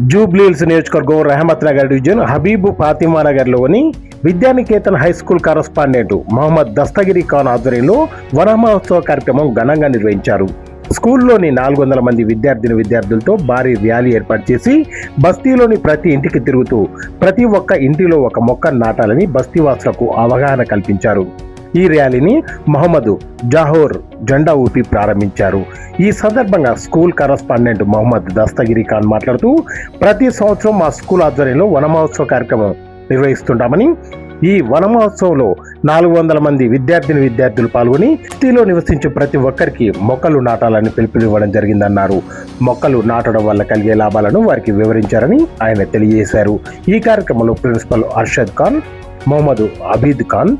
జూబ్లీహిల్స్ నియోజకవర్గం రహమత్ నగర్ డివిజన్ హబీబ్ ఫాతిమా నగర్లోని Vidyanikethan high school correspondent Mohammed Dastagiri Khan ఆధ్వర్యంలో వన మహోత్సవ కార్యక్రమం ఘనంగా నిర్వహించారు. స్కూల్లోని 400 మంది విద్యార్థులతో భారీ ర్యాలీ ఏర్పాటు చేసి బస్తీలోని ప్రతి ఇంటికి తిరుగుతూ ప్రతి ఒక్క ఇంటిలో ఒక మొక్క నాటాలని బస్తీవాసులకు అవగాహన కల్పించారు. ఈ ర్యాలీని మహమ్మద్ జాహోర్ జెండా ఊపి ప్రారంభించారు. ఈ సందర్భంగా స్కూల్ కరస్పాండెంట్ మొహమ్మద్ దస్తగిరి ఖాన్ మాట్లాడుతూ, ప్రతి సంవత్సరం మా స్కూల్ ఆధ్వర్యంలో వన మహోత్సవ కార్యక్రమం నిర్వహిస్తుంటామని, ఈ వన మహోత్సవంలో 400 మంది విద్యార్థులు పాల్గొని సిటీలో నివసించే ప్రతి ఒక్కరికి మొక్కలు నాటాలని పిలుపునివ్వడం జరిగిందన్నారు. మొక్కలు నాటడం వల్ల కలిగే లాభాలను వారికి వివరించారని ఆయన తెలియజేశారు. ఈ కార్యక్రమంలో ప్రిన్సిపల్ అర్షద్ ఖాన్, మొహమ్మద్ అబీద్ ఖాన్,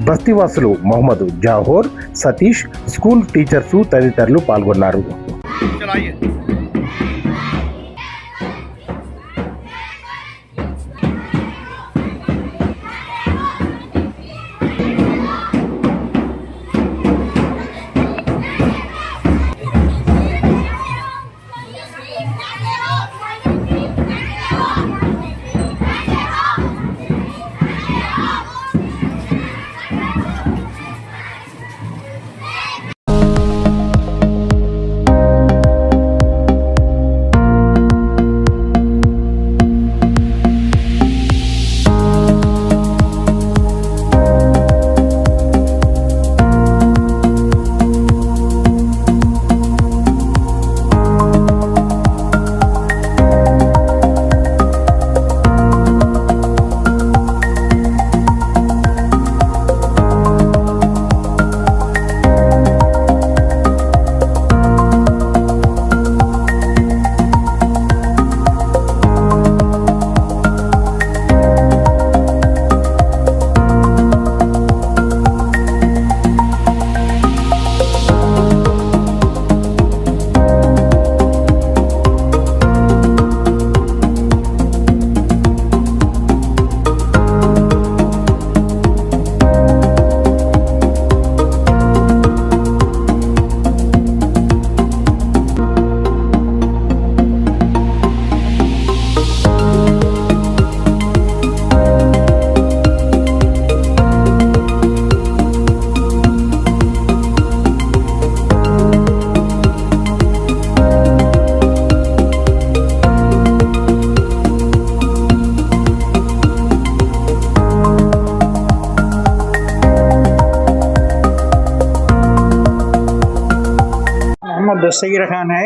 బస్తీవాసులు మొహమ్మద్ జాహోర్, సతీష్, స్కూల్ టీచర్స్ తదితరులు పాల్గొన్నారు. मोहम्मद दस्तगीर खान है।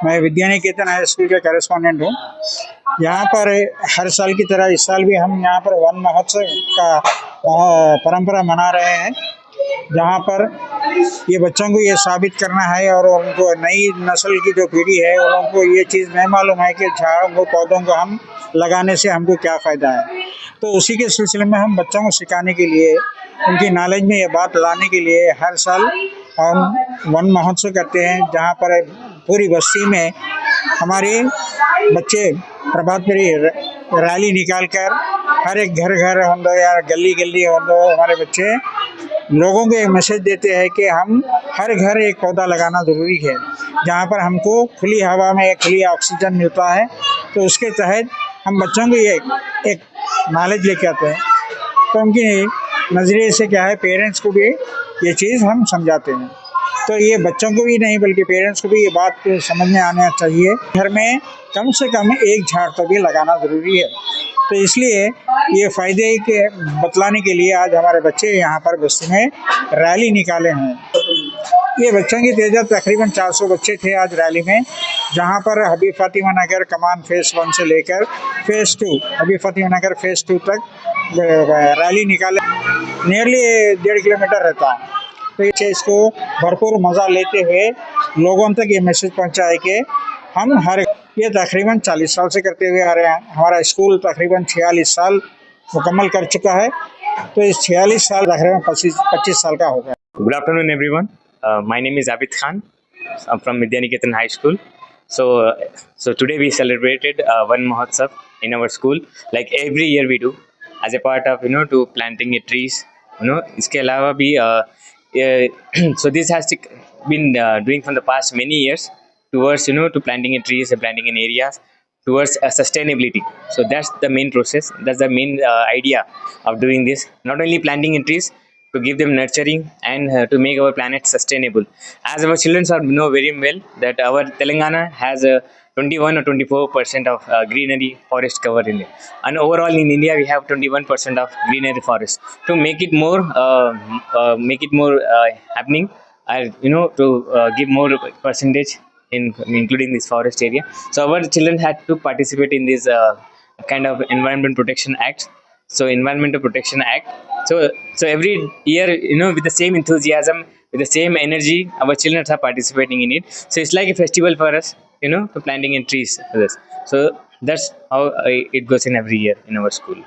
मैं विद्यानिकेतन हाई स्कूल का करेस्पॉन्डेंट हूँ। यहाँ पर हर साल की तरह इस साल भी हम यहाँ पर वन महोत्सव का परंपरा मना रहे हैं, जहाँ पर ये बच्चों को ये साबित करना है और उनको नई नस्ल की जो पीढ़ी है उनको ये चीज़ नहीं मालूम है कि झाड़ों को पौधों को हम लगाने से हमको क्या फ़ायदा है। तो उसी के सिलसिले में हम बच्चों को सिखाने के लिए, उनकी नॉलेज में ये बात लाने के लिए हर साल हम वन महोत्सव करते हैं, जहाँ पर पूरी बस्ती में हमारे बच्चे प्रभात फेरी रैली निकाल कर हर एक घर हो या गली हो, हमारे बच्चे लोगों को एक मैसेज देते हैं कि हम हर घर एक पौधा लगाना ज़रूरी है, जहाँ पर हमको खुली हवा में एक खुली ऑक्सीजन मिलता है। तो उसके तहत हम बच्चों को ये एक नॉलेज लेके आते हैं। तो उनकी नज़रिए से क्या है, पेरेंट्स को भी ये चीज़ हम समझाते हैं। तो ये बच्चों को भी नहीं बल्कि पेरेंट्स को भी ये बात समझ में आना चाहिए, घर में कम से कम एक झाड़ तो भी लगाना ज़रूरी है। तो इसलिए ये फ़ायदे के बतलाने के लिए आज हमारे बच्चे यहाँ पर बस्ती में रैली निकाले हैं। ये बच्चों की तादाद तकरीबन 400 बच्चे थे आज रैली में, जहाँ पर हबीब फातिमा नगर कमान फेज़ 1 से लेकर फेज़ 2 हबीब फातिमा नगर फेज़ 2 तक रैली निकाले। नियरली 1.5 किलोमीटर रहता है। तो इसको भरपूर मज़ा लेते हुए लोगों तक ये मैसेज पहुँचाए कि हम ये तकरीबन 40 साल से करते हुए आ रहे हैं। हमारा स्कूल तकरीबन 46 साल मुकम्मल कर चुका है। तो इस 46 साल तकरीबन 25 साल का हो गया। Good afternoon, everyone. My name is Abid Khan. I'm from Vidyaniketan High School. So today we celebrated Van Mahotsav in our school, like every year we do, as a part of to planting trees. इसके अलावा भी so this has been doing from the past many years towards to planting trees and planting in areas towards sustainability. So that's the main process. That's the main idea of doing this. Not only planting in trees to give them nurturing and to make our planet sustainable. As our children are know very well that our Telangana has a 21 or 24% of greenery forest cover in it, and overall in India we have 21% of greenery forest. To make it more happening, to give more percentage in including this forest area. So our children had to participate in this kind of environment protection act. So environmental protection act. So every year, with the same enthusiasm, with the same energy, our children are participating in it. So it's like a festival for us, for planting in trees for this. So that's how it goes in every year in our school.